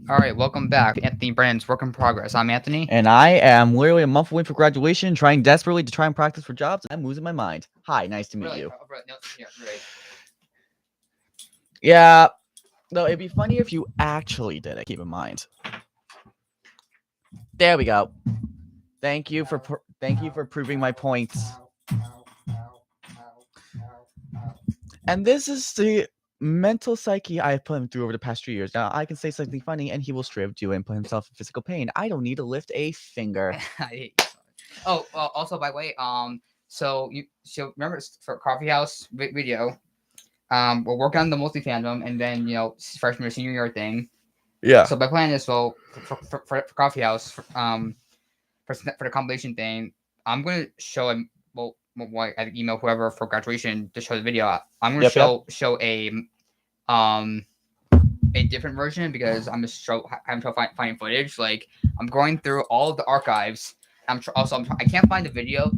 All right, welcome back, Anthony Brandon's Work in Progress. I'm Anthony. And I am literally a month away from graduation, trying desperately to try and practice for jobs. I'm losing my mind. Hi, nice to meet you. No, yeah, right. Yeah, though it'd be funny if you actually did it. Keep in mind. There we go. Thank you for proving my points. And this is the mental psyche I've put him through over the past 3 years. Now I can say something funny, and he will straight up do it and put himself in physical pain. I don't need to lift a finger. Oh, also by the way, so remember for Coffee House video, we're working on the multi fandom, and then freshman or senior year thing. Yeah. So by plan is for Coffee House, for the compilation thing, I'm gonna show him. Well, I email whoever for graduation to show the video. I'm gonna show a different version because I'm just having trouble finding footage. Like I'm going through all of the archives. I can't find the video,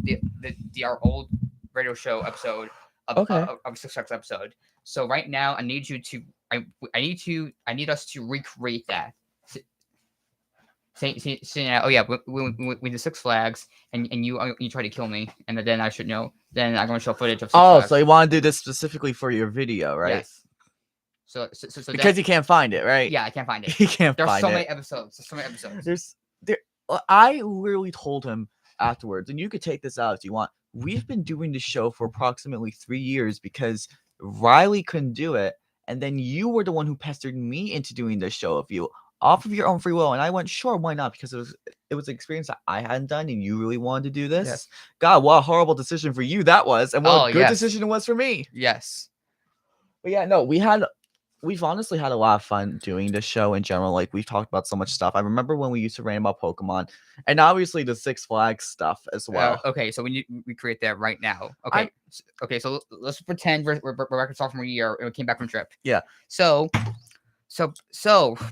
our old radio show episode of 6 episode. So right now I need you to I need us to recreate that. Saying, oh yeah, we did Six Flags, and you try to kill me, and then I should know. Then I'm going to show footage of Six Flags. So you want to do this specifically for your video, right? Yes. So because you can't find it, right? Yeah, I can't find it. You can't There's find so it. many episodes. There's so many episodes. I literally told him afterwards, and you could take this out if you want. We've been doing the show for approximately 3 years because Riley couldn't do it, and then you were the one who pestered me into doing this show of you off of your own free will, and I went, sure, why not? Because it was an experience that I hadn't done, and you really wanted to do this. Yes. God, what a horrible decision for you that was, and what a good decision it was for me. Yes. But yeah, no, we've honestly had a lot of fun doing this show in general. Like we've talked about so much stuff. I remember when we used to rant about Pokemon, and obviously the Six Flags stuff as well. Okay, so we need to recreate that right now. Okay, so let's pretend we're back in sophomore year and we came back from trip. Yeah. So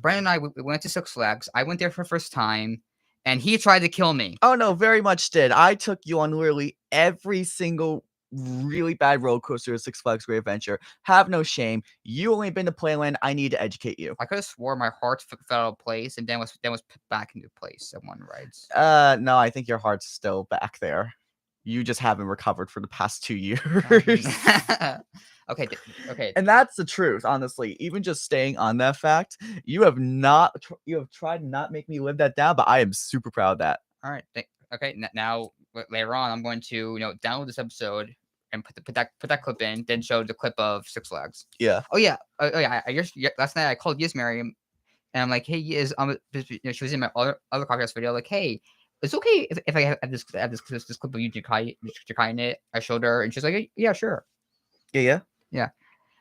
Brandon and I we went to Six Flags. I went there for the first time, and he tried to kill me. Oh no, very much did. I took you on literally every single really bad roller coaster at Six Flags Great Adventure. Have no shame. You only been to Playland. I need to educate you. I could have swore my heart fell out of place and then was put back into place at one rides. No, I think your heart's still back there. You just haven't recovered for the past 2 years. Okay. And that's the truth, honestly. Even just staying on that fact, you have tried to not make me live that down, but I am super proud of that. All right. Okay. Now later on, I'm going to download this episode and put that clip in, then show the clip of Six Flags. Yeah. Oh yeah. Last night I called Yasmary, and I'm like, hey Yiz, she was in my other podcast video. Like, hey, it's okay if I have this clip of you decrying it. I showed her, and she's like, hey, yeah, sure. Yeah.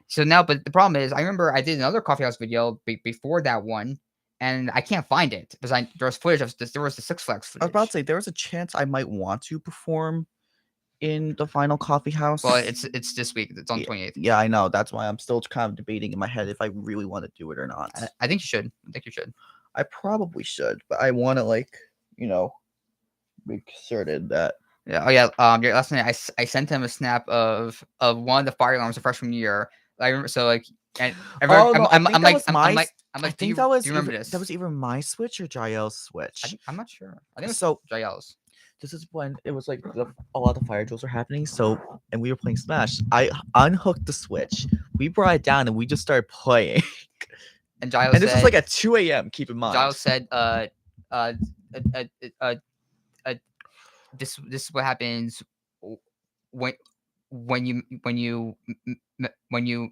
So now, but the problem is, I remember I did another coffee house video before that one, and I can't find it because there was footage of this. There was the Six Flags footage. I was about to say there was a chance I might want to perform in the final coffee house. Well, it's this week. It's on 28th. Yeah, I know. That's why I'm still kind of debating in my head if I really want to do it or not. I think you should. I probably should, but I want to make certain that. Yeah. Oh yeah. Last night I sent him a snap of one of the fire alarms of freshman year. I remember. So like, and I'm like, do you remember this? That was either my switch or Jael's switch. I'm not sure. I think it was so. Jael's. This is when it was like a lot of fire drills were happening. So, and we were playing Smash. I unhooked the switch. We brought it down and we just started playing. And Giles said, this was like at 2 a.m. Keep in mind. Giles said, this is what happens when you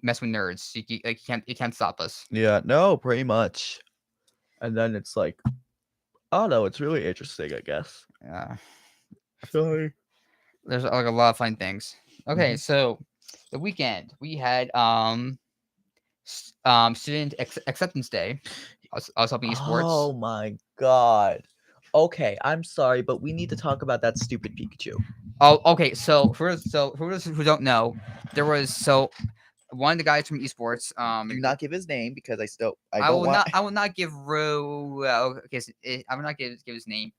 mess with nerds. You can't stop us. Yeah, no, pretty much. And then it's like, oh no, it's really interesting, I guess. Yeah. Sorry. There's like a lot of fun things. Okay, so the weekend we had student acceptance day. I was helping esports. Oh my god. Okay, I'm sorry, but we need to talk about that stupid Pikachu. Oh, okay. So for those who don't know, there was one of the guys from esports. Do not give his name because I will not give Ro. Okay, I will not give his name.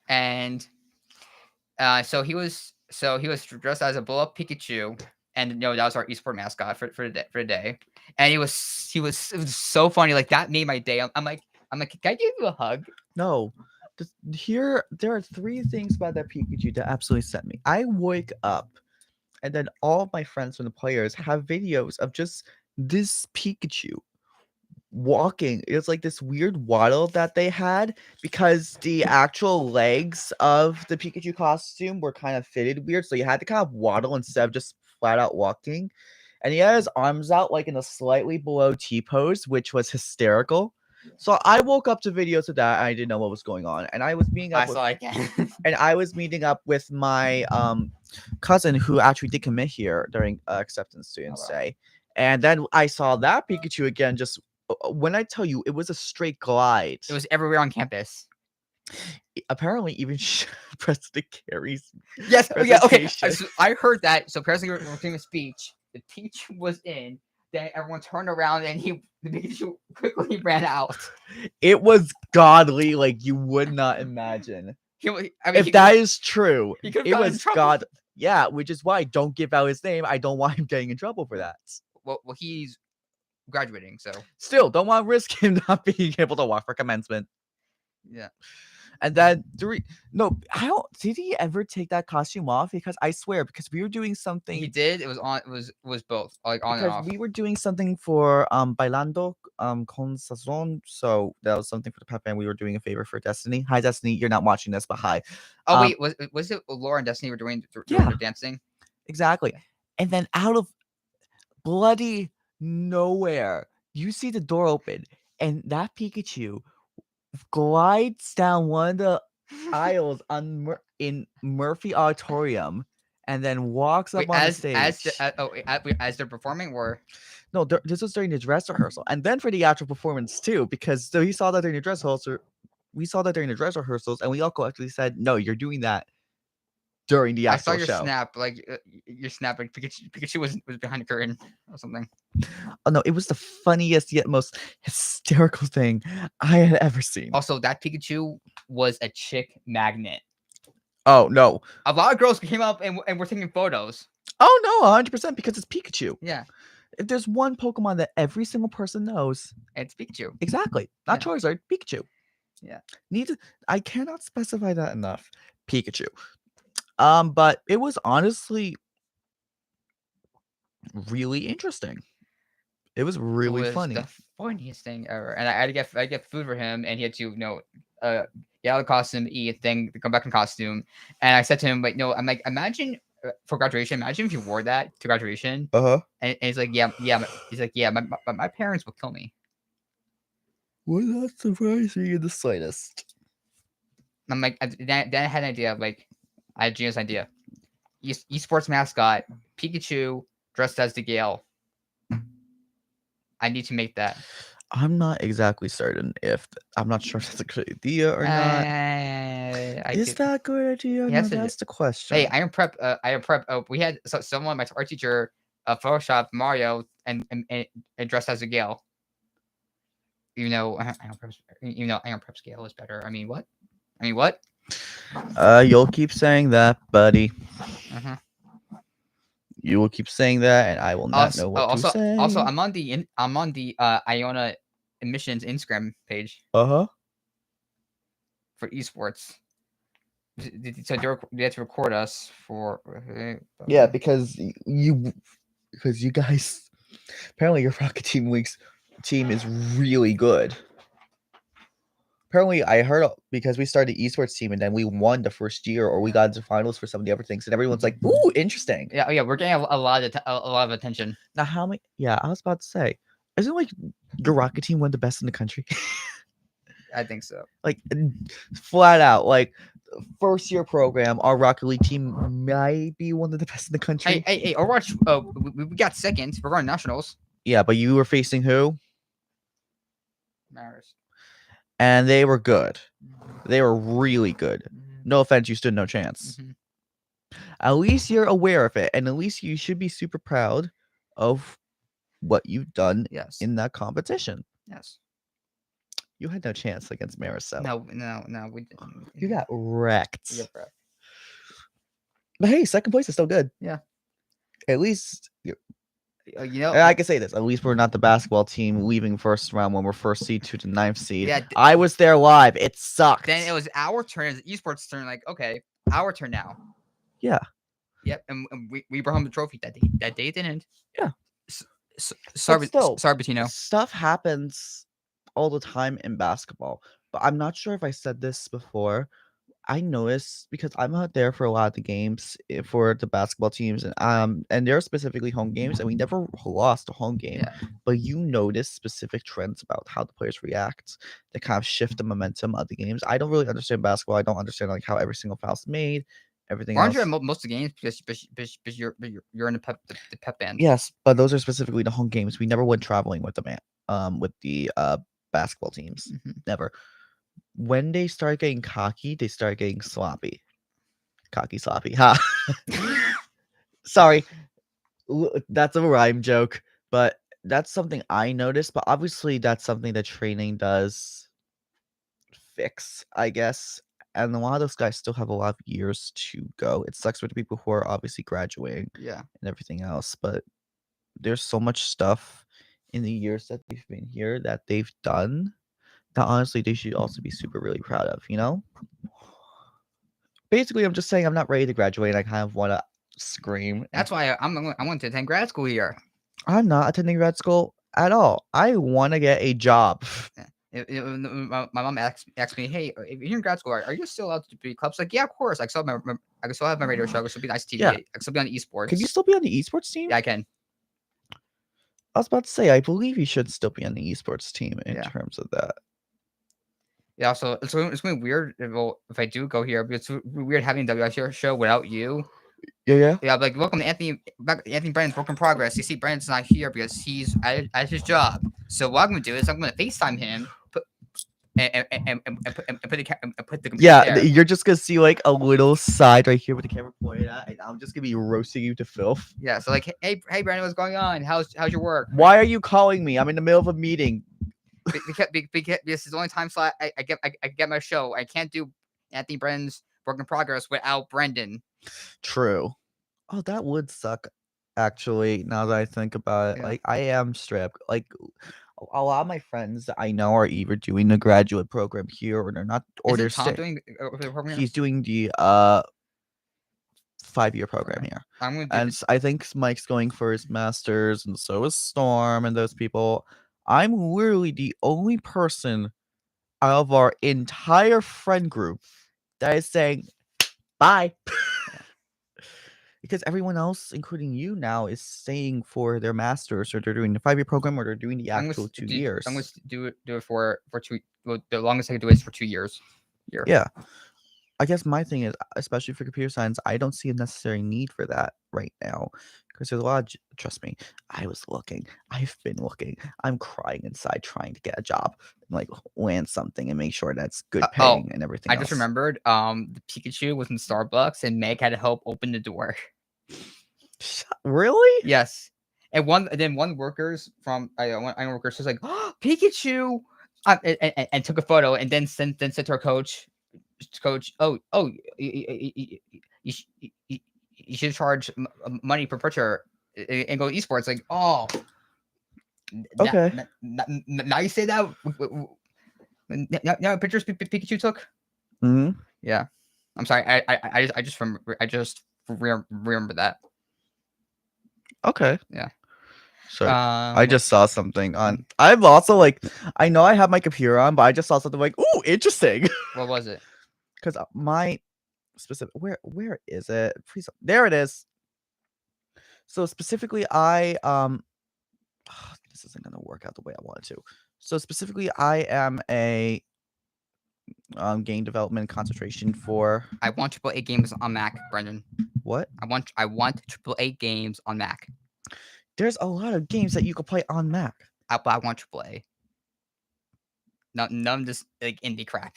And so he was dressed as a blow up Pikachu, and that was our esport mascot for the day. and it was so funny. Like that made my day. I'm like, can I give you a hug? No. Here, there are three things about that Pikachu that absolutely sent me. I wake up, and then all of my friends from the players have videos of just this Pikachu walking. It's like this weird waddle that they had because the actual legs of the Pikachu costume were kind of fitted weird. So you had to kind of waddle instead of just flat out walking. And he had his arms out like in a slightly below T pose, which was hysterical. So I woke up to videos of that. And I didn't know what was going on, and I was meeting up I with saw it again. my cousin who actually did commit here during acceptance students wow. day, and then I saw that Pikachu again. Just when I tell you, it was a straight glide. It was everywhere on campus. Apparently even President Carey's Yes. Oh, yeah. Okay. presentation. So I heard that. So Presley was giving a speech. The teacher was in. Then everyone turned around and the Pikachu quickly ran out. It was godly, like you would not imagine. I mean, If that is true, he could have it gotten in was trouble. God. Yeah, which is why I don't give out his name. I don't want him getting in trouble for that. Well, he's graduating, so Still, don't want to risk him not being able to walk for commencement. yeah. And then no, I don't. Did he ever take that costume off? Because I swear, because we were doing something. He did. It was on. It was both, like on and Because off. we were doing something for bailando con sazon, so that was something for the pep band. We were doing a favor for Destiny. Hi, Destiny. You're not watching this, but hi. Oh wait, was it Laura and Destiny were doing Yeah. their dancing? Exactly. And then out of bloody nowhere, you see the door open, and that Pikachu glides down one of the aisles in Murphy Auditorium, and then walks up Wait, on the stage. as they're performing, or No, this was during the dress rehearsal, and then for the actual performance too, because so he saw that during the dress rehearsal. We saw that during the dress rehearsals, and we all collectively said, "No, you're doing that during the I saw actual your show." snap, like your snap, like Pikachu was behind the curtain or something. Oh no, it was the funniest yet most hysterical thing I had ever seen. Also, that Pikachu was a chick magnet. Oh no. A lot of girls came up and were taking photos. Oh no, 100% because it's Pikachu. Yeah, If there's one Pokemon that every single person knows, it's Pikachu. exactly. Not Yeah. Charizard, Pikachu. Yeah. I cannot specify that enough. Pikachu. But it was honestly really interesting. It was really It was funny. the funniest thing ever. And I had to get food for him, and he had to get out of the costume, eat, then come back in costume. And I said to him, like, no, I'm like, imagine for graduation, imagine if you wore that to graduation. Uh-huh. And he's like, yeah. He's like, yeah, my parents will kill me. Would not surprise me in the slightest. I'm like, then I had an idea of like, I had a genius idea. Esports mascot, Pikachu dressed as the Gale. I need to make that. I'm not exactly certain if I'm not sure if that's a good idea or not. Is that a good idea or Yes, not? it That's is. the question. Hey, Iron Prep. We had someone, my art teacher, Photoshop Mario and dressed as a Gale. Iron Prep Gale is better. I mean, what? You'll keep saying that, buddy. Uh-huh. You will keep saying that, and I will not know what to say. Also, I'm on the Iona admissions Instagram page. Uh-huh. For esports. So they have to record us for. Yeah, because you guys apparently your Rocket team is really good. Apparently, I heard because we started the esports team and then we won the first year, or we got into finals for some of the other things, and everyone's like, "Ooh, interesting." Yeah, we're getting a lot of attention. Now, how many? Yeah, I was about to say, isn't like your Rocket team one of the best in the country? I think so. Like flat out, like first year program, our Rocket League team might be one of the best in the country. Hey, Overwatch. We got second. We're going nationals. Yeah, but you were facing who? Maris. And they were good. They were really good. No offense, you stood no chance. Mm-hmm. At least you're aware of it, and at least you should be super proud of what you've done in that competition. Yes. You had no chance against Marisol. No, we didn't. You got wrecked. Yeah, bro. But hey, second place is still good. Yeah. At least You know, And I can say this: at least we're not the basketball team leaving first round when we're first seed to the 9th seed. yeah. I was there live. It sucked. Then it was our turn as esports turn. Like, okay, our turn now. Yeah. Yep, and we brought home the trophy that day. That day it didn't. Yeah. Sorry, But still, sorry, Bettino. stuff happens all the time in basketball. But I'm not sure if I said this before. I noticed because I'm out there for a lot of the games for the basketball teams, and they're specifically home games, and we never lost a home game. Yeah. But you notice specific trends about how the players react that kind of shift the momentum of the games. I don't really understand basketball. I don't understand like how every single foul's made, everything Aren't else. you at most of the games because you're in the pep band? Yes, but those are specifically the home games. We never went traveling with with the basketball teams. Mhm. Never. When they start getting cocky, they start getting sloppy. Cocky sloppy. Ha. Sorry. That's a rhyme joke, but that's something I noticed, but obviously that's something that training does fix, I guess. And a lot of those guys still have a lot of years to go. It sucks for the people who are obviously graduating Yeah. and everything else, but there's so much stuff in the years that they've been here that they've done that honestly they should also be super really proud of, you know? Basically, I'm just saying I'm not ready to graduate. I kind of want to scream. That's why I want to attend grad school here. I'm not attending grad school at all. I want to get a job. My mom asked me, "Hey, if you're in grad school, are you still allowed to be clubs?" Like, yeah, of course. I can still have my radio show. I can still be nice TV. Yeah. I can still be on esports. Can you still be on the esports team? Yeah, I can. I was about to say, I believe you should still be on the esports team in Yeah. terms of that. Yeah, so it's gonna be weird if I do go here, but it's weird having a WIPS show without you. Yeah. Yeah, like welcome to Anthony Brandon's work in progress. You see, Brandon's not here because he's at his job. So what I'm gonna do is I'm gonna FaceTime him, put the computer Yeah, there. you're just gonna see like a little side right here with the camera pointed at, and I'm just gonna be roasting you to filth. Yeah, so like, hey Brandon, what's going on? How's your work? Why are you calling me? I'm in the middle of a meeting. Because this is the only time slot I get my show. I can't do Anthony Brandon's work in progress without Brendan. True. Oh, that would suck. Actually, now that I think about it, Yeah. like I am stripped. Like a lot of my friends that I know are either doing the graduate program here or they're not, or they're Isn't Tom staying. doing the program? He's doing the 5-year program Okay. here. I'm gonna do And I think Mike's going for his master's, and so is Storm and those people. I'm literally the only person out of our entire friend group that is saying bye. Because everyone else, including you now, is staying for their masters, or they're doing the 5-year program, or they're doing the actual 2 years. I'm gonna do it for 2. Well, the longest I can do is for 2 years. Yeah. I guess my thing is, especially for computer science, I don't see a necessary need for that right now. Because there's a lot of, trust me, I was looking. I've been looking. I'm crying inside trying to get a job and like land something and make sure that's good paying and everything I else. just remembered the Pikachu was in Starbucks and Meg had to help open the door. Really? Yes. And one workers from one workers was like, oh, Pikachu, and took a photo and then sent to our coach, oh, you should charge money per picture and go esports. Like, oh, Okay. now you say that. Now pictures Pikachu took. Mm-hmm. Yeah, I'm sorry. I just remember that. Okay. Yeah. So I just saw something on. I'm also like, I know I have my computer on, but I just saw something like, ooh, interesting. What was it? Because my specific where is it? Please, there it is. So specifically, this isn't gonna work out the way I wanted to. So specifically, I am a game development concentration for. I want AAA games on Mac, Brendan. What? I want AAA games on Mac. There's a lot of games that you could play on Mac. I want AAA. None of this like indie crap.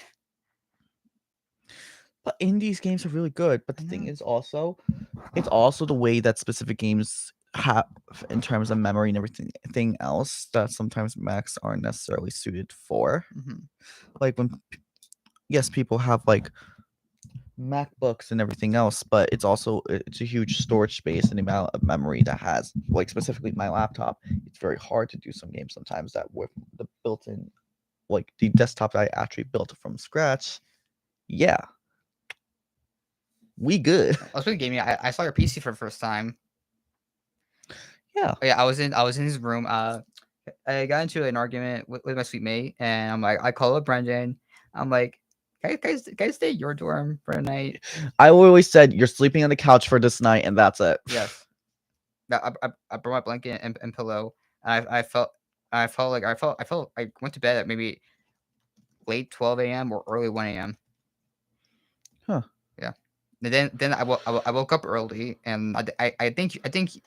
But indies games are really good. But the thing is also, it's also the way that specific games have in terms of memory and everything else that sometimes Macs aren't necessarily suited for. Mm-hmm. Like when, yes, people have like MacBooks and everything else, but it's a huge storage space and the amount of memory that has. Like specifically my laptop, it's very hard to do some games sometimes that with the built-in, like the desktop that I actually built from scratch. Yeah, we good. I was playing gaming. I saw your PC for the first time. Yeah. Oh, yeah, I was in his room. I got into an argument with my sweet mate, and I'm like, I call up Brendan. I'm like, can I stay at your dorm for a night? I always said you're sleeping on the couch for this night, and that's it. Yes. I brought my blanket and pillow, and I went to bed at maybe late 12 a.m. or early 1 a.m. Huh. Yeah. And then I woke up early, and I think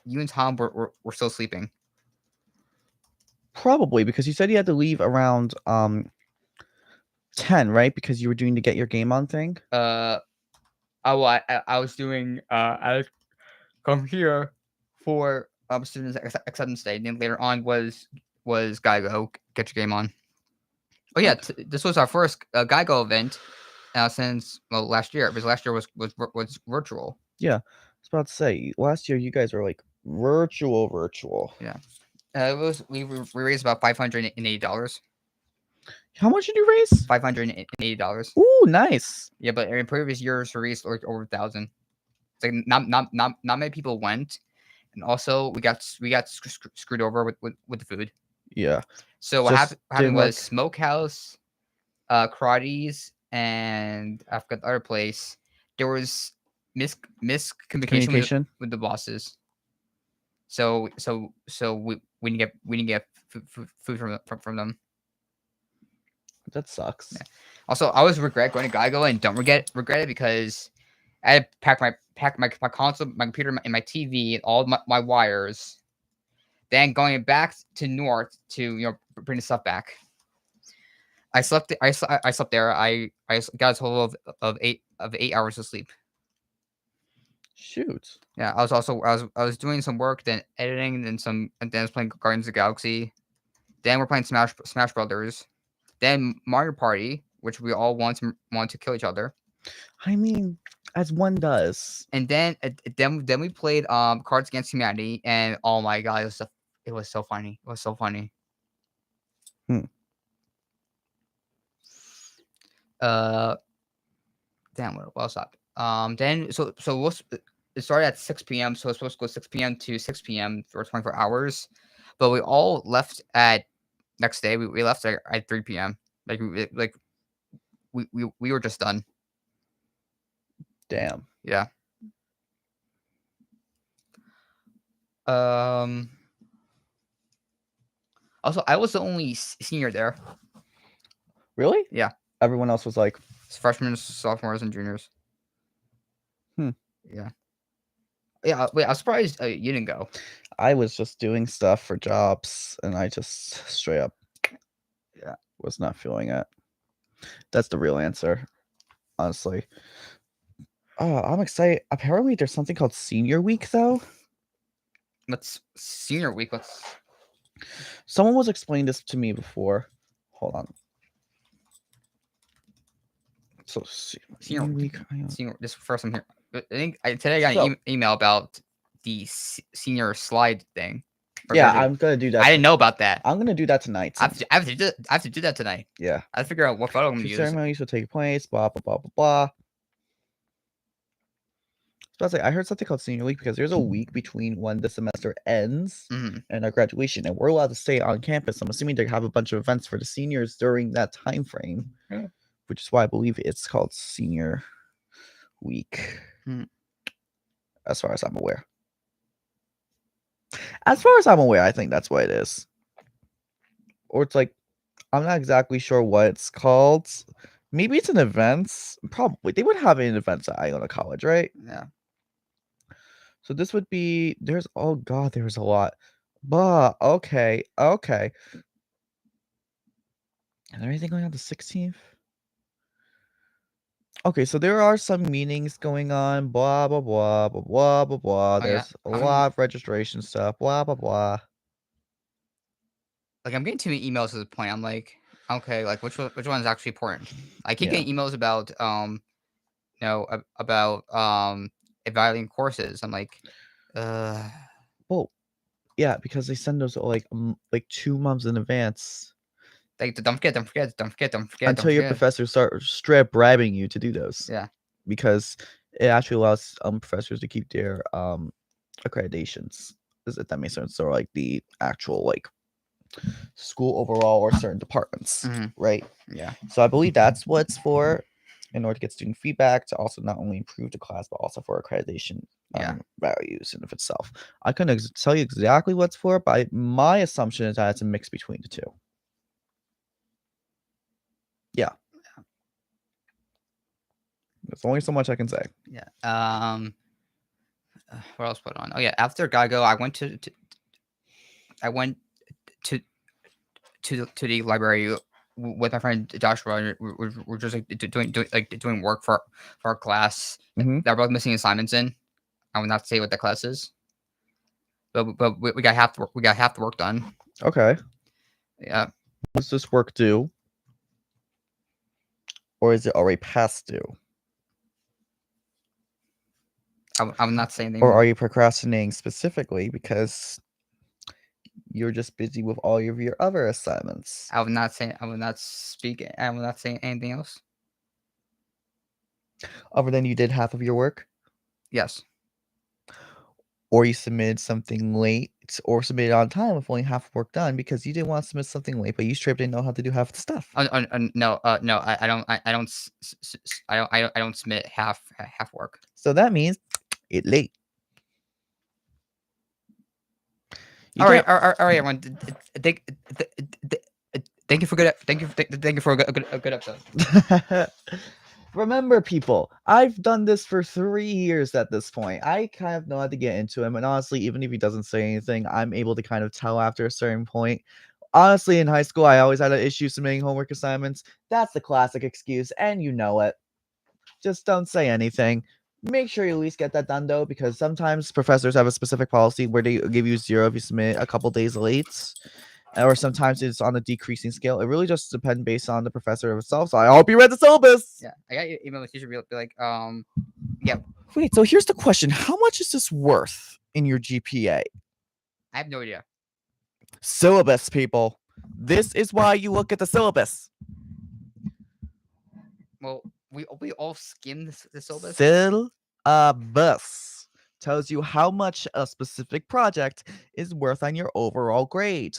you and Tom were still sleeping. Probably because you said you had to leave around 10, right? Because you were doing to get your game on thing. I was doing I come here for students acceptance day, and then later on was Geigo get your game on. Oh yeah, this was our first Geigo event since last year, because last year was virtual. Yeah, I was about to say last year you guys were like virtual. Yeah, it was we raised about $580. How much did you raise? $580. Ooh, nice. Yeah, but in previous years we raised like over 1,000. It's like not many people went, and also we got screwed over with the food. Yeah. So what Just happened didn't was like. Smokehouse, Karate's, and I forgot the other place. There was miscommunication Communication. with the bosses. So we didn't get food from them. That sucks. Yeah. Also, I always regret going to Geigo, and don't regret it, because I had to pack my console, my computer, and my TV, and all my wires. Then going back to North to bring the stuff back. I slept. I slept there. I got a total of 8 hours of sleep. Shoot. Yeah, I was doing some work, then editing, and then I was playing Guardians of the Galaxy. Then we're playing Smash Brothers. Then Mario Party, which we all want to kill each other. I mean, as one does. And then we played Cards Against Humanity, and oh my god, it was so funny. It was so funny. Uh, damn, what else up? Then it started at 6 p.m. So it's supposed to go 6 p.m. to 6 p.m. for 24 hours, but we all left at next day. We left at 3 p.m. We were just done. Damn. Yeah. Also, I was the only senior there. Really? Yeah. Everyone else was like Freshmen, sophomores, and juniors. Yeah. Yeah. Wait, I was surprised you didn't go. I was just doing stuff for jobs, and I just straight up, was not feeling it. That's the real answer, honestly. Oh, I'm excited. Apparently, there's something called Senior Week, though. Let's senior week. Someone was explaining this to me before. Hold on. So Senior week. Senior. This first I'm here. I think today I got an email about the senior slide thing. Yeah, I'm gonna do that. I didn't know about that. I'm gonna do that tonight. I have to do that tonight. Yeah. I have to figure out what photo I'm gonna use. Ceremonies will take place. Blah blah blah blah blah. I heard something called Senior Week because there's a week between when the semester ends and our graduation, and we're allowed to stay on campus. I'm assuming they have a bunch of events for the seniors during that time frame, which is why I believe it's called Senior Week. As far as I'm aware. I think that's what it is. Or it's like, I'm not exactly sure what it's called. Maybe it's an event. Probably. They would have it in events at Iona College, right? Yeah. So this would be, there's a lot. But, okay. Is there anything going on the 16th? Okay, so there are some meetings going on, blah, blah, blah, blah, blah, blah, blah. There's a lot of registration stuff, blah, blah, blah. Like, I'm getting too many emails at this point. I'm like, okay, like, which one is actually important? I keep getting emails about, about evaluating courses. I'm like, uh, Well, yeah, because they send those like 2 months in advance like don't until your forget. professors start straight bribing you to do those. Yeah, Because it actually allows professors to keep their accreditations. If that makes sense, or like the actual like school overall or certain departments, right? yeah, So I believe that's what it's for, in order to get student feedback, to also not only improve the class but also for accreditation yeah. values in of itself. I couldn't tell you exactly what's for, but my assumption is that it's a mix between the two. Yeah, there's only so much I can say. Yeah. What else put on? Oh yeah. After Gago, I went to to the library with my friend Joshua. And we're just like doing work for our class Mm-hmm. that we're both missing assignments in. I will not say what the class is, but we got half the work. We got half the work done. Okay. Yeah. Does this work due, or is it already past due, I will not say anything or more. are you procrastinating specifically because you're just busy with all of your other assignments? I will not say. I will not speak. I will not say anything else. Other than you did half of your work, Yes. or you submitted something late, or submitted on time with only half work done because you didn't want to submit something late, but you straight up didn't know how to do half the stuff. No. No. I don't. I don't. I don't submit half work. So that means it late. You All right. can't. All right. All right. Everyone. Thank you for good. Thank you for a good episode. Remember, people, I've done this for 3 years at this point. I kind of know how to get into him, and honestly, even if he doesn't say anything, I'm able to kind of tell after a certain point. Honestly, in high school, I always had an issue submitting homework assignments. That's the classic excuse, and you know it. Just don't say anything. Make sure you at least get that done, though, because sometimes professors have a specific policy where they give you 0 if you submit a couple days late, or sometimes it's on a decreasing scale. It really just depends based on the professor himself. So I hope you read the syllabus. Yeah. I got your email. The teacher be like, yeah. Wait, so here's the question: how much is this worth in your GPA? I have no idea. Syllabus, people. This is why you look at the syllabus. Well, we all skimmed the syllabus. Syllabus tells you how much a specific project is worth on your overall grade.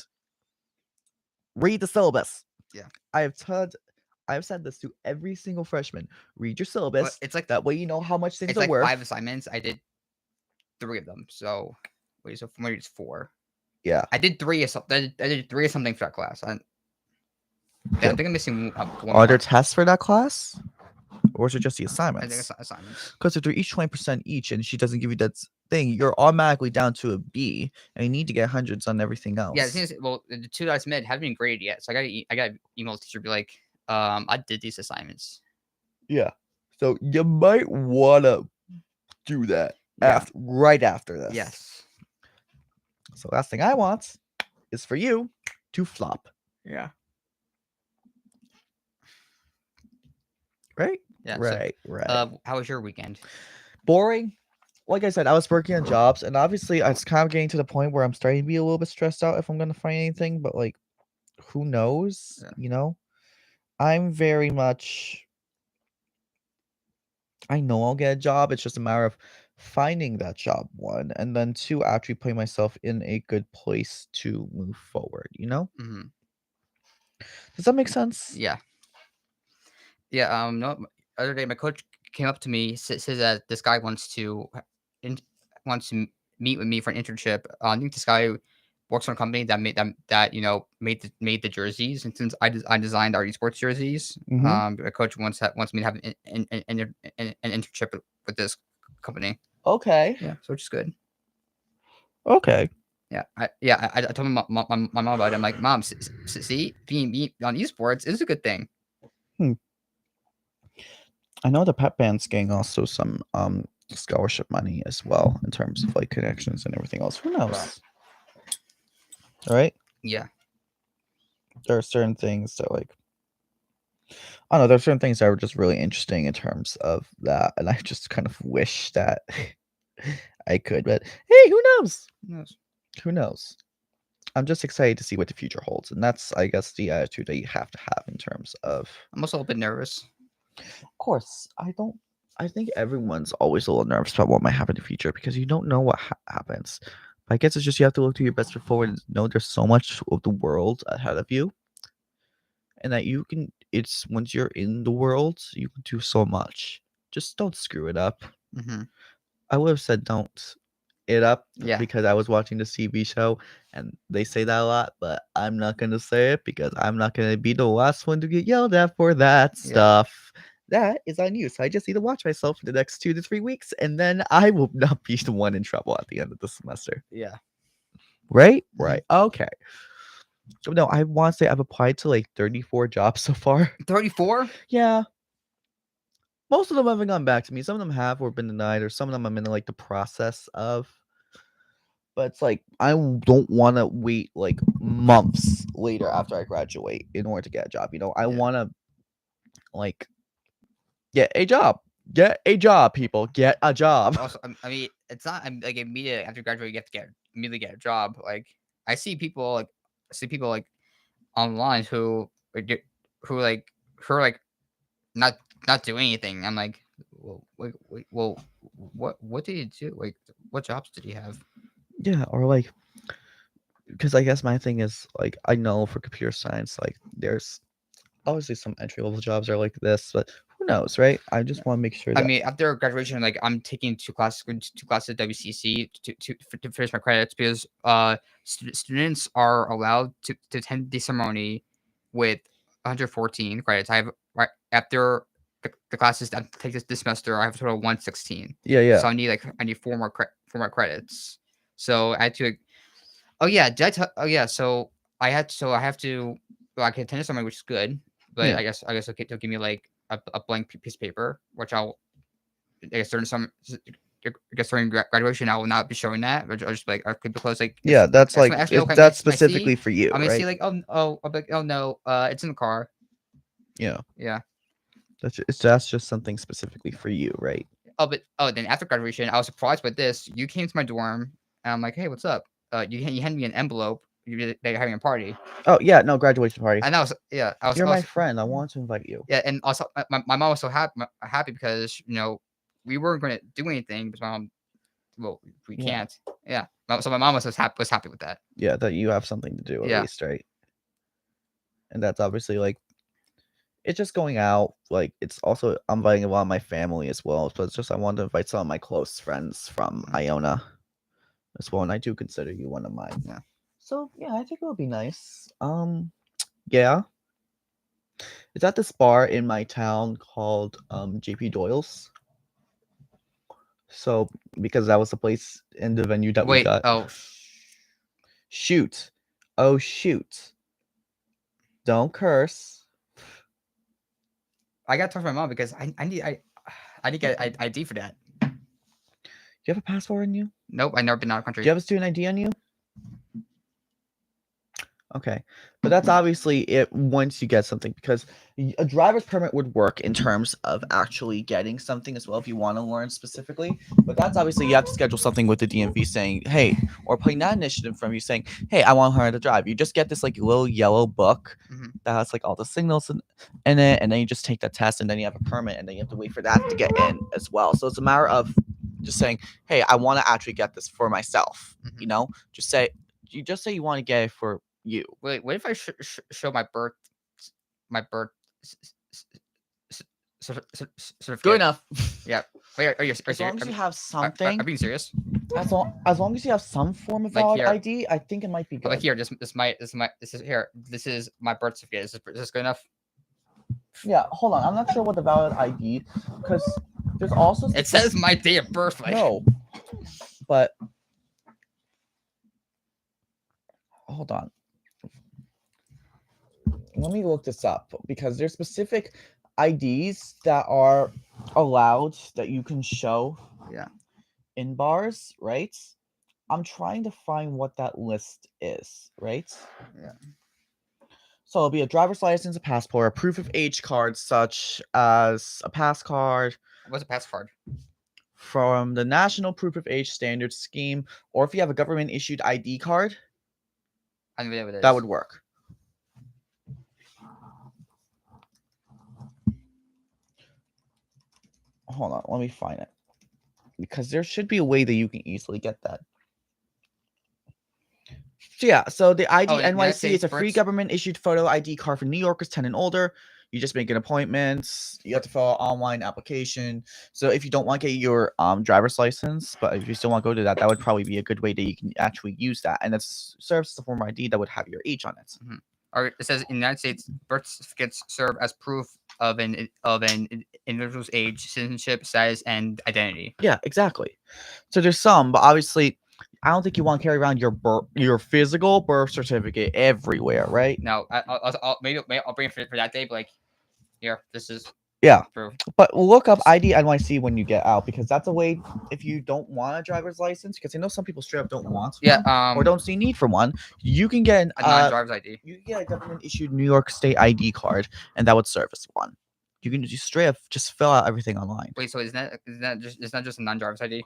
Read the syllabus. Yeah. I've said this to every single freshman. Read your syllabus. It's like that way you know how much things it's are like worth. 5 assignments. I did 3 of them. So wait, so maybe it's 4. Yeah. I did 3 of something. I did 3 of something for that class. I think I'm missing one Are there more. tests for that class? Or is it just the I think assignments? it's assignments. Because if they're each 20% each and she doesn't give you that thing, you're automatically down to a B and you need to get hundreds on everything else. Yeah, the thing is, well, the 2 that I submitted haven't been graded yet. So I got email teacher be like, I did these assignments. Yeah. So you might wanna do that right after this. Yes. So last thing I want is for you to flop. Yeah. Right? Yeah. Right. How was your weekend? Boring. Like I said, I was working on jobs, and obviously it's kind of getting to the point where I'm starting to be a little bit stressed out if I'm gonna find anything, but like who knows? Yeah. You know? I'm very much I know I'll get a job. It's just a matter of finding that job, one, and then two, actually putting myself in a good place to move forward, you know? Mm-hmm. Does that make sense? Yeah. Yeah. No. Other day, my coach came up to me, says that this guy wants to meet with me for an internship. I think this guy works for a company that made the jerseys, and since I designed our esports jerseys, Mhm. a coach wants me to have an internship with this company. Okay. Yeah, so which is good. Okay. Yeah, I told my mom about it. I'm like, Mom, see, being on esports is a good thing. I know the pep band's getting also some scholarship money as well in terms of like connections and everything else. Who knows? All right. Yeah. There are certain things that like I don't know. There's certain things that were just really interesting in terms of that, and I just kind of wish that I could. But hey, who knows? Yes. Who knows? I'm just excited to see what the future holds, and that's, I guess, the attitude that you have to have in terms of. I'm also a little bit nervous. Of course, I don't. I think everyone's always a little nervous about what might happen in the future because you don't know what happens. I guess it's just you have to look to your best foot forward and know there's so much of the world ahead of you, and that you can. It's once you're in the world, you can do so much. Just don't screw it up. Mm-hmm. I would have said don't it up Yeah. because I was watching the CB show and they say that a lot, but I'm not gonna say it because I'm not gonna be the last one to get yelled at for that Yeah. stuff. That is on you. So I just need to watch myself for the next 2 to 3 weeks, and then I will not be the one in trouble at the end of the semester. Yeah. Right? Mhm. Right. Okay. So no, I want to say I've applied to like 34 jobs so far. 34? Yeah. Most of them haven't gone back to me. Some of them have or been denied, or some of them I'm in like the process of. But it's like I don't want to wait like months later after I graduate in order to get a job. You know, I Yeah. want to like get a job. Get a job, people. Get a job. Also, I mean, it's not like immediate after graduating you have to immediately get a job. Like I see people like online who are like not doing anything. I'm like, well, well, what did he do? Like, what jobs did he have? Yeah, or like because I guess my thing is like I know for computer science like there's obviously some entry level jobs are like this, but who knows, right? I just want to make sure I that mean, after graduation, like I'm taking two classes at WCC to finish my credits because students are allowed to attend the ceremony with 114 credits. I have right after the classes that I take this semester, I have a total of 116. yeah. So I need four more credits. So I had to. Oh yeah, did I tell? Oh yeah, so I have to. Well, I can attend the ceremony, which is good, but Yeah. I guess they'll give me like a blank piece of paper, which I guess during graduation, I will not be showing that. But I'll just be like, I'll keep it close. Like, Yeah, that's like ask me, oh, that's can I see? specifically for you, I'm gonna see right? like, I'll be like, oh no, it's in the car. Yeah. Yeah. That's just something specifically for you, right? Then after graduation, I was surprised by this. You came to my dorm, and I'm like, hey, what's up? You handed me an envelope. That you're having a party, Oh yeah, no graduation party. and You're my friend. I want to invite you. yeah, and also my mom was so happy because we weren't going to do anything because my mom, well, we Yeah. can't. Yeah. So my mom was happy with that. Yeah, that you have something to do at Yeah. least, right? And that's obviously like it's just going out. Like it's also I'm inviting a lot of my family as well. So it's just I want to invite some of my close friends from Iona as well, and I do consider you one of mine. Yeah. So yeah, I think it would be nice. Yeah. It's at this bar in my town called JP Doyle's. So because that was the place in the venue that we Wait. got. Oh. Shoot. Oh shoot. Don't curse. I got to talk to my mom because I need to get an ID for that. Do you have a passport on you? Nope. I never been out of Do country. you have a student ID on you? Okay. But that's obviously it once you get something because a driver's permit would work in terms of actually getting something as well if you want to learn specifically. But that's obviously you have to schedule something with the DMV saying, hey, or putting that initiative from you saying, hey, I want to learn how to drive. You just get this like little yellow book that has like all the signals in it, and then you just take that test and then you have a permit and then you have to wait for that to get in as well. So it's a matter of just saying, hey, I want to actually get this for myself. You know, just say you want to get it for you. Wait, what if I show my birth certificate? Good enough. Yeah. Wait, are you As long as you have something. Are being serious? As long as you have some form of Like valid here. ID, I think it might be good. Like here, this is here. This is my birth certificate. Is this good enough? Yeah, hold on. I'm not sure what the valid ID because there's also It says my date of birth. Like. No, but hold on. Let me look this up because there's specific IDs that are allowed that you can show. Yeah. In bars, right? I'm trying to find what that list is, right? Yeah. So it'll be a driver's license, a passport, a proof of age card, such as a pass card What's a pass card? from the National Proof of Age Standards Scheme, or if you have a government issued ID card, I don't know what it is. that would work. Hold on, let me find it. Because there should be a way that you can easily get that. So yeah, so the ID Oh, in the United NYC is a States, free Brits? government issued photo ID card for New Yorkers 10 and older. You just make an appointment. You have to fill out online application. So if you don't want to get your driver's license, but if you still want to go to that, that would probably be a good way that you can actually use that. And that serves as a form of ID that would have your age on it. Or it says in the United States, birth certificates serve as proof of an individual's age, citizenship, status, and identity. Yeah, exactly. So there's some, but obviously, I don't think you want to carry around your physical birth certificate everywhere, right? No, maybe I'll bring it for that day. But like, here, this is Yeah. proof. But look up ID NYC when you get out, because that's a way if you don't want a driver's license, because I know some people straight up don't want Yeah, one, or don't see need for one. You can get a non-driver's ID. You can get a government issued New York State ID card, and that would serve as one. You can just straight up just fill out everything online. Wait, so isn't that just a non-driver's ID?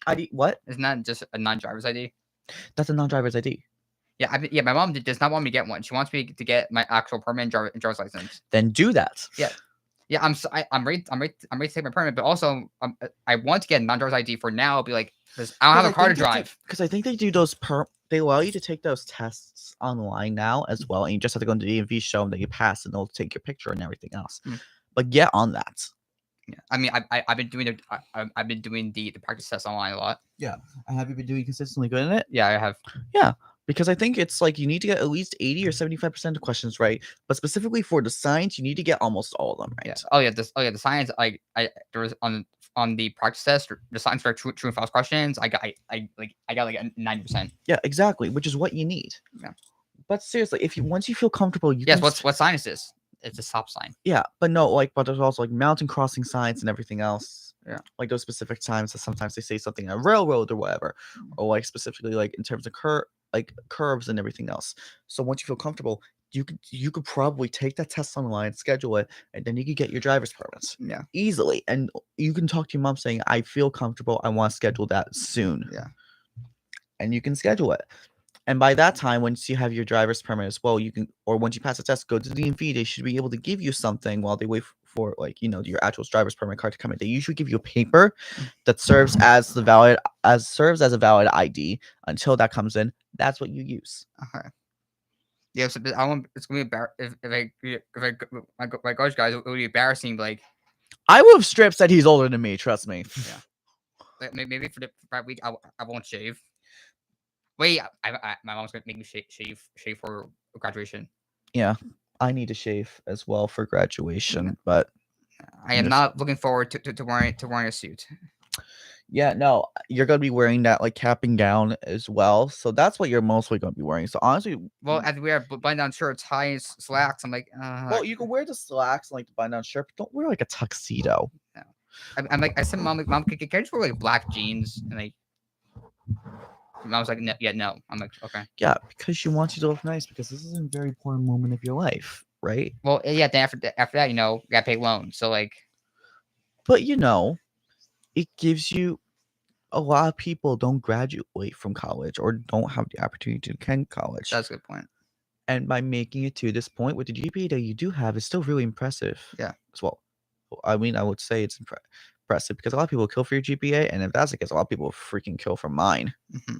ID what? Isn't that just a non-driver's ID? That's a non-driver's ID. Yeah, my mom does not want me to get one. She wants me to get my actual permanent driver's license. Then do that. Yeah, I'm ready to take my permit, but also I want to get a non-driver's ID for now. Be like, because I don't have a car to drive. Because I think they do those they allow you to take those tests online now as well, and you just have to go into the DMV, show them that you passed, and they'll take your picture and everything else. But get on that. Yeah, I mean, I've been doing I've been doing the practice test online a lot. Yeah, and have you been doing consistently good in it? Yeah, I have. Yeah, because I think it's like you need to get at least 80 or 75% of questions right, but specifically for the science, you need to get almost all of them right. Yeah. The science. There was on the practice test, the science for true and false questions. I got like 90%. Yeah, exactly, which is what you need. Yeah. But seriously, if you once you feel comfortable, you yes. can What sign is this? It's a stop sign. Yeah, but no, but there's also like mountain crossing signs and everything else. Yeah, like those specific times that sometimes they say something on a railroad or whatever, or like specifically like in terms of curves and everything else. So once you feel comfortable, you could probably take that test online, schedule it, and then you could get your driver's permits. Yeah, easily, and you can talk to your mom saying, "I feel comfortable. I want to schedule that soon." Yeah, and you can schedule it. And by that time, once you have your driver's permit as well, you can, or once you pass the test, go to the DMV. They should be able to give you something while they wait for your actual driver's permit card to come in. They usually give you a paper that serves as a valid ID until that comes in. That's what you use. Okay. Yeah, so it's gonna be if I gosh, guys, it would be embarrassing. Like, I would have stripped said he's older than me. Trust me. Yeah. Like maybe for that week, I won't shave. Wait, my mom's gonna make me shave for graduation. Yeah, I need to shave as well for graduation, but I am not looking forward to wearing a suit. Yeah, no, you're gonna be wearing that like cap and gown as well, so that's what you're mostly gonna be wearing. So honestly, well, as we wear button-down shirts, ties, slacks, I'm like, well, you can wear the slacks and like the button-down shirt, but don't wear like a tuxedo. No. I'm like, I said, mom, can I just wear like black jeans and like. I was like, no, yeah, no. I'm like, okay. Yeah, because you want you to look nice, because this is a very important moment of your life, right? Well, yeah. Then after that, you gotta pay loans. So like, but it gives you a lot of people don't graduate from college or don't have the opportunity to attend college. That's a good point. And by making it to this point with the GPA that you do have is still really impressive. Yeah. As well. I mean, I would say it's impressive because a lot of people kill for your GPA, and if that's the case, a lot of people freaking kill for mine. Mm-hmm.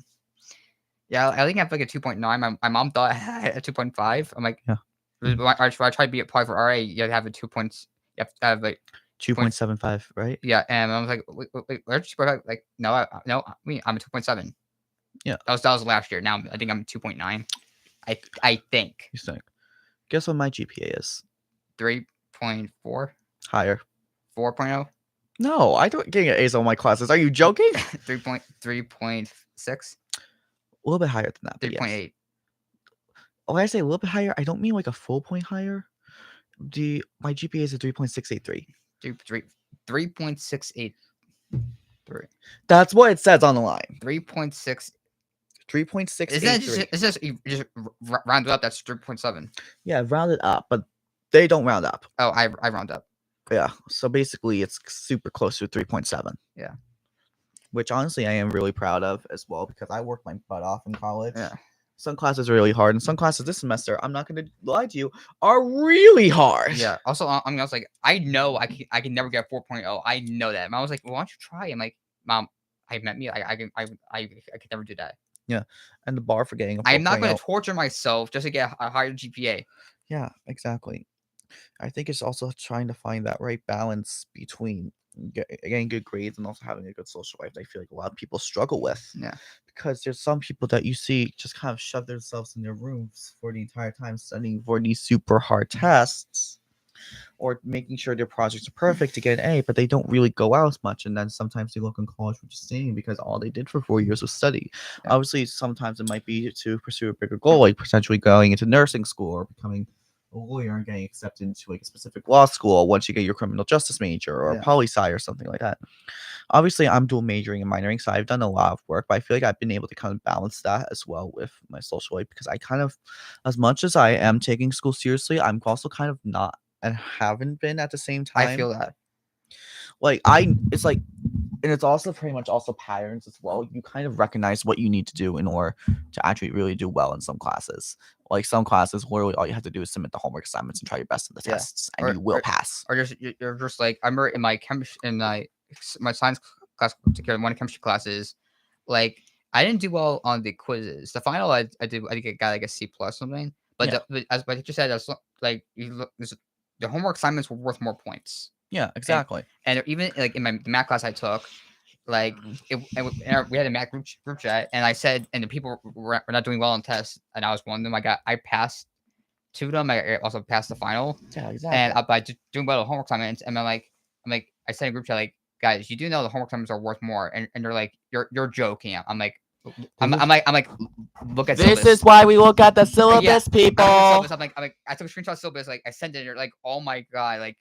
Yeah, I think I have like a 2.9. My mom thought I had a 2.5. I'm like, yeah. I tried to be apply for RA. You have to have a 2 points. You have to have like 2.75, right? Yeah, and I was like, wait, where's 2.5? Like, no, I'm a 2.7. Yeah, that was last year. Now I think I'm 2.9. I think. You think? Guess what my GPA is? 3.4. Higher. 4.0. No, I don't get A's on my classes. Are you joking? 3.6. A little bit higher than that. 3.8. Yes. When I say a little bit higher, I don't mean like a full point higher. My GPA is a 3.683. 3.683. That's what it says on the line. 3.6. Isn't that 3.683. it's just you just round it up? That's 3.7. Yeah, rounded up, but they don't round up. Oh, I round up. Yeah, so basically it's super close to 3.7. Yeah. Which honestly I am really proud of as well because I worked my butt off in college. Yeah. Some classes are really hard, and some classes this semester, I'm not going to lie to you, are really hard. Yeah. Also, I mean, I was like, I know I can never get 4.0. I know that. Mom was like, well, why don't you try? I'm like, Mom, I met me. I could never do that. Yeah, and the bar for getting a 4.0. I'm not going to torture myself just to get a higher GPA. Yeah, exactly. I think it's also trying to find that right balance between getting good grades and also having a good social life. I feel like a lot of people struggle with. Yeah. Because there's some people that you see just kind of shove themselves in their rooms for the entire time studying for these super hard tests or making sure their projects are perfect to get an A, but they don't really go out as much. And then sometimes they look in college for just staying because all they did for 4 years was study. Yeah. Obviously, sometimes it might be to pursue a bigger goal, like potentially going into nursing school or becoming a lawyer and getting accepted into like a specific law school once you get your criminal justice major or Yeah. a poli-sci or something like that. Obviously, I'm dual majoring and minoring, so I've done a lot of work, but I feel like I've been able to kind of balance that as well with my social life because I kind of, as much as I am taking school seriously, I'm also kind of not and haven't been at the same time. I feel that. Like it's like, and it's also pretty much also patterns as well. You kind of recognize what you need to do in order to actually really do well in some classes. Like some classes, literally all you have to do is submit the homework assignments and try your best in the Yeah. tests, and you will pass. Or just you're just like I remember in my my science class, particularly one of chemistry classes, like I didn't do well on the quizzes. The final I think I got like a C plus something. But Yeah. as my teacher said, like the homework assignments were worth more points. Yeah, exactly. And even like in the math class I took, like we had a math group chat, and I said, and the people were not doing well on tests, and I was one of them. I passed two of them. I also passed the final. Yeah, exactly. And by doing well on homework assignments, and I said in group chat, like, guys, you do know the homework assignments are worth more, and they're like, you're joking. I'm like, look at This syllabus. is why we look at the syllabus, people. I'm like, I took a screenshot of syllabus, like I sent it, like, oh my god, like.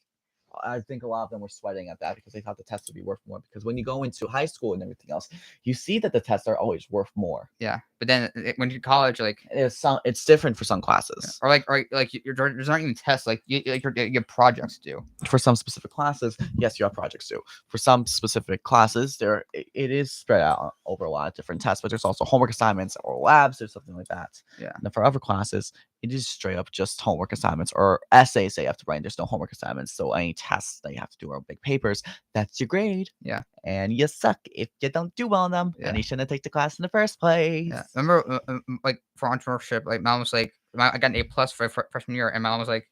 I think a lot of them were sweating at that because they thought the tests would be worth more. Because when you go into high school and everything else, you see that the tests are always worth more. Yeah, but then when you're in college, like it's different for some classes. Or there's not even tests. Like you have projects to do. For some specific classes, yes, you have projects too. For some specific classes, it is spread out over a lot of different tests, but there's also homework assignments or labs or something like that. Yeah. And then for other classes, it is straight up just homework assignments or essays that you have to write. There's no homework assignments, so any tests that you have to do are big papers. That's your grade. Yeah. And you suck if you don't do well on them. Yeah. And you shouldn't take the class in the first place. Yeah. Remember, like for entrepreneurship, like mom was like, I got an A plus for freshman year, and my mom was like,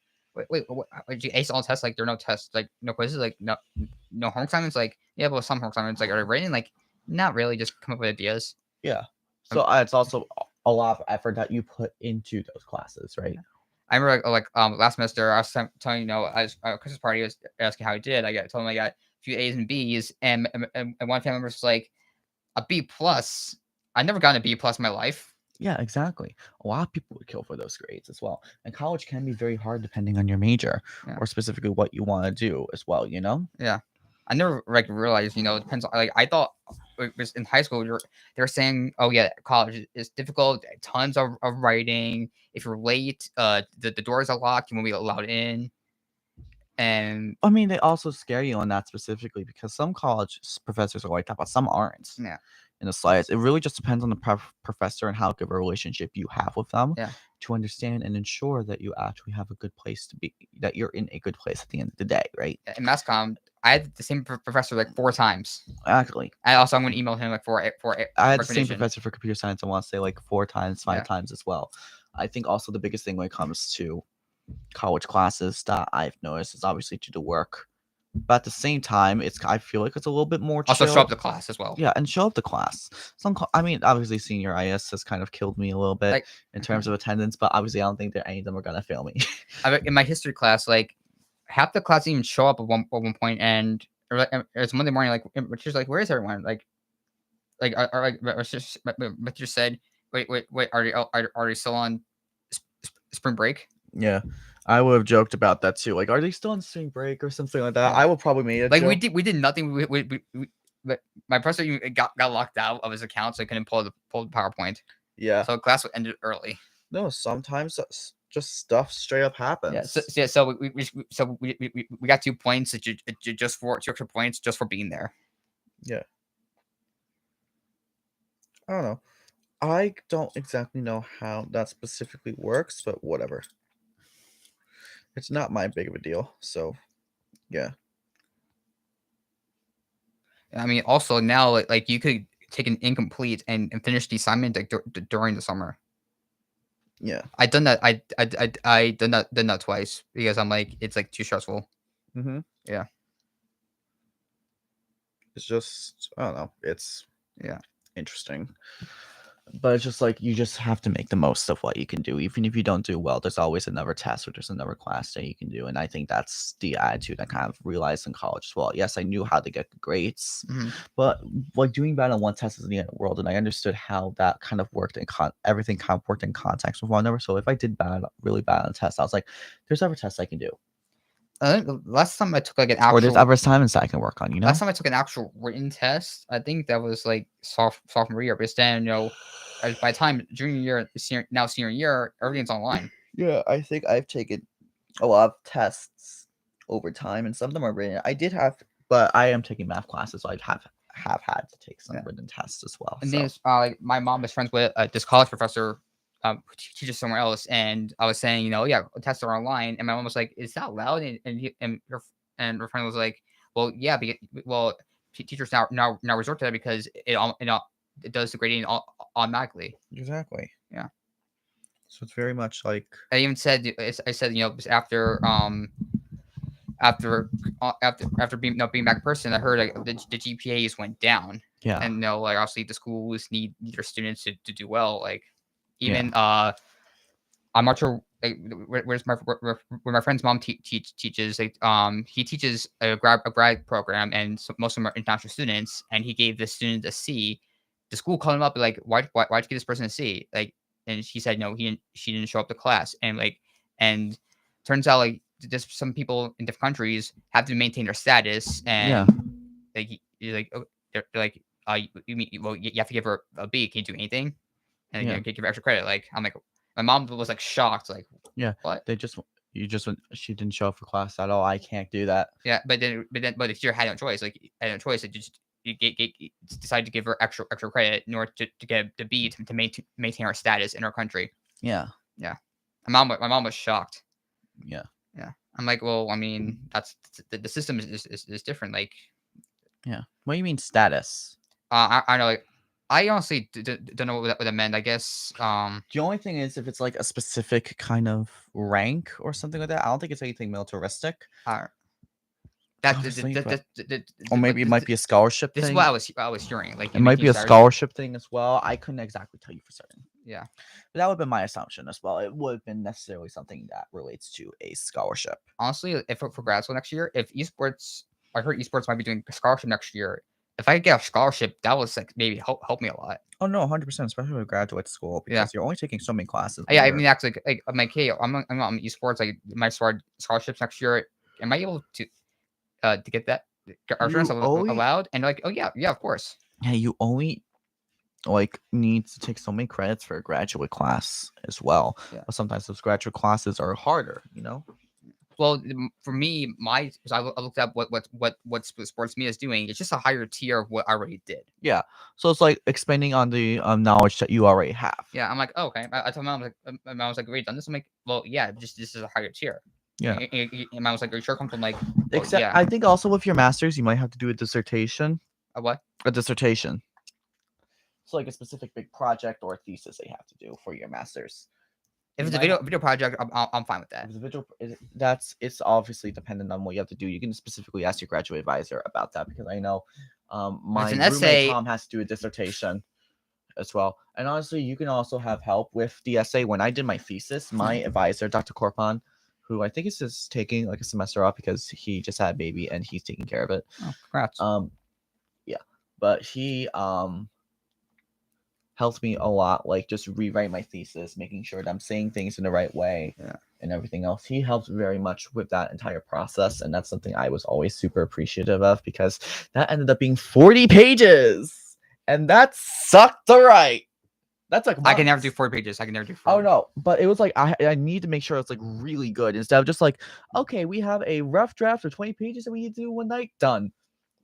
wait, did you ace all tests? Like there are no tests, like no quizzes, like no homework assignments. Like yeah, but some homework assignments, like are they writing? Like not really, just come up with ideas. Yeah. So it's also a lot of effort that you put into those classes, right? I remember last semester I was telling as a Christmas party, I was asking how I did. Told him I got a few A's and B's, and one family member was like a B plus. I never gotten a B plus in my life. Yeah, exactly. A lot of people would kill for those grades as well. And college can be very hard depending on your major or specifically what you want to do as well, you know? Yeah. I never realized, it depends on, I thought it was in high school, they're saying, oh yeah, college is difficult, tons of writing. If you're late, the doors are locked, you won't be allowed in. And I mean, they also scare you on that specifically because some college professors are like that, but some aren't. Yeah. In the slides, it really just depends on the professor and how good of a relationship you have with them to understand and ensure that you actually have a good place to be, that you're in a good place at the end of the day, right? In mass comm, I had the same professor like 4 times. Actually. And also, I'm going to email him like for I had the same professor for computer science, I want to say like 4 times, 5 times as well. I think also the biggest thing when it comes to college classes that I've noticed is obviously to do work. But at the same time, I feel like it's a little bit more chill. Also show up to class as well. Yeah, and show up to class. Obviously, senior IS has kind of killed me a little bit in terms of attendance, but obviously, I don't think that any of them are gonna fail me. In my history class, like half the class didn't even show up at one point, and it's Monday morning. Like, she's like, "Where is everyone?" Like, my teacher said, "Wait, are they still on spring break?" Yeah. I would have joked about that too. Like, are they still on spring break or something like that? Yeah. I would probably make it. Like joke. we did nothing. But my professor got locked out of his account, so I couldn't pull the PowerPoint. Yeah. So class ended early. No, sometimes just stuff straight up happens. Yeah. So we got 2 points just for 2 extra points just for being there. Yeah. I don't know. I don't exactly know how that specifically works, but whatever. It's not my big of a deal. So, yeah. I mean, also now like you could take an incomplete and finish the assignment like during the summer. Yeah. I done that. I done that twice because I'm like it's like too stressful. Mm-hmm. Yeah. It's just, I don't know. It's Yeah. interesting. But it's just like you just have to make the most of what you can do. Even if you don't do well, there's always another test or there's another class that you can do. And I think that's the attitude I kind of realized in college as well. Yes, I knew how to get grades, but like doing bad on one test isn't the end of the world. And I understood how that kind of worked and everything kind of worked in context with one another. So if I did really bad on a test, I was like, there's other tests I can do. I think last time I took like an actual. Or there's other assignments I can work on, you know? Last time I took an actual written test, I think that was like sophomore year. But then, by the time junior year, senior year, everything's online. Yeah, I think I've taken a lot of tests over time, and some of them are written. I did have, but I am taking math classes, so I have had to take some written tests as well. And So. then like my mom is friends with this college professor who teaches somewhere else, and I was saying, yeah, tests are online, and my mom was like, "Is that allowed?" And her friend was like, "Well, yeah, teachers now resort to that because it does the grading automatically." Exactly. Yeah. So it's very much like I even said after being being back in person, I heard like, the GPAs went down. Yeah. And like obviously the schools need their students to do well. Like even I'm not sure like where my friend's mom teaches. Like he teaches a grad program, and most of them are international students. And he gave the student a C. The school called him up like, why'd you give this person a C? Like, and she said no, she didn't show up to class. And turns out like just some people in different countries have to maintain their status, and they're like, you mean you have to give her a B? Can you do anything? And give her extra credit. Like I'm like, my mom was like shocked. Like, what? She didn't show up for class at all. I can't do that. Yeah, but the teacher had no choice. Like, had no choice. It just decided to give her extra credit in order to get the B to maintain her status in her country. Yeah. Yeah. My mom was shocked. Yeah. Yeah. I'm like, well, I mean, that's the system is different. Like, yeah. What do you mean status? I know. Like, I honestly don't know what that meant. I guess. The only thing is if it's like a specific kind of rank or something like that. I don't think it's anything militaristic. Or maybe it might be a scholarship thing. This is what I was hearing. Like, it might be a scholarship thing as well. I couldn't exactly tell you for certain. Yeah, but that would have been my assumption as well. It would have been necessarily something that relates to a scholarship. Honestly, if for grad school next year, if esports, I heard esports might be doing a scholarship next year. If I get a scholarship, that was like maybe help me a lot. Oh no, 100%, especially with graduate school because you're only taking so many classes. Yeah, I mean, actually, like I'm like, hey, I'm on esports. Like, might start scholarships next year. Am I able to get that? Are students allowed? And like, oh yeah, of course. Yeah, you only like need to take so many credits for a graduate class as well. Yeah. But sometimes those graduate classes are harder, Well, for me, I looked up what sports media is doing. It's just a higher tier of what I already did. Yeah, so it's like expanding on the knowledge that you already have. Yeah, I'm like, oh, okay. I told my mom, like, great, done this. I'm like, well, yeah, just this is a higher tier. Yeah, and I was like, are you sure? Come from like, except yeah. I think also with your master's, you might have to do a dissertation. A what? A dissertation. It's like a specific big project or a thesis they have to do for your master's. If it's a video project, I'm fine with that. If it's it's obviously dependent on what you have to do. You can specifically ask your graduate advisor about that because I know my roommate Tom has to do a dissertation as well. And honestly, you can also have help with the essay. When I did my thesis, my advisor, Dr. Korpan, who I think is just taking like a semester off because he just had a baby and he's taking care of it. Oh, congrats. Yeah, but he helped me a lot, like just rewrite my thesis, making sure that I'm saying things in the right way and everything else. He helped very much with that entire process, and that's something I was always super appreciative of because that ended up being 40 pages, and that sucked to write. That's like I can never do months. 40 pages. I can never do 40. Oh no, but it was like I need to make sure it's like really good instead of just like, okay, we have a rough draft of 20 pages that we need to do one night, done.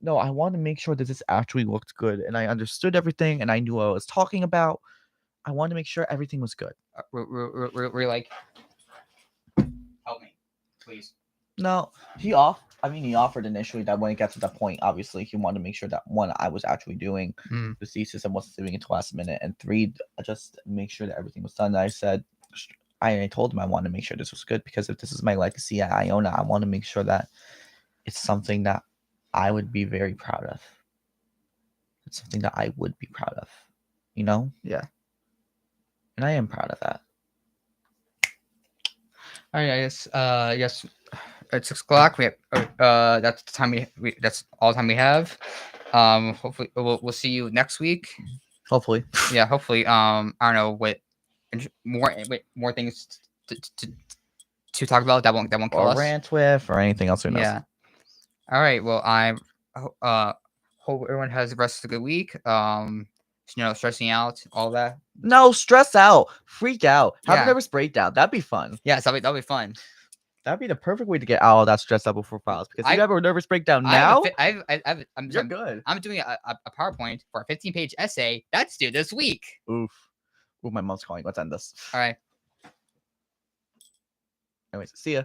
No, I want to make sure that this actually looked good and I understood everything and I knew what I was talking about. I wanted to make sure everything was good. We're like, help me, please. No, he offered initially that when it got to that point, obviously he wanted to make sure that one, I was actually doing Mm. the thesis and wasn't doing it till last minute, and three, just make sure that everything was done. I said, I told him I wanted to make sure this was good because if this is my legacy at Iona, I want to make sure that it's something that I would be very proud of. It's something that I would be proud of, you know? Yeah. And I am proud of that. All right, yes, it's 6 o'clock. We have, that's the time we that's all the time we have. Hopefully we'll see you next week. Hopefully. Yeah, hopefully. I don't know what more things to talk about that won't kill Or us. rant with or anything else. Who knows? Yeah. All right. Well, I hope everyone has the rest of the good week. Stressing out, all that. No, stress out, freak out, have Yeah. a nervous breakdown. That'd be fun. Yes, that'll be fun. That'd be the perfect way to get all that stressed out before files. Because if you have a nervous breakdown now, you're good. I'm doing a PowerPoint for a 15-page essay that's due this week. Oof. Ooh, my mom's calling. Let's end this. All right. Anyways, see ya.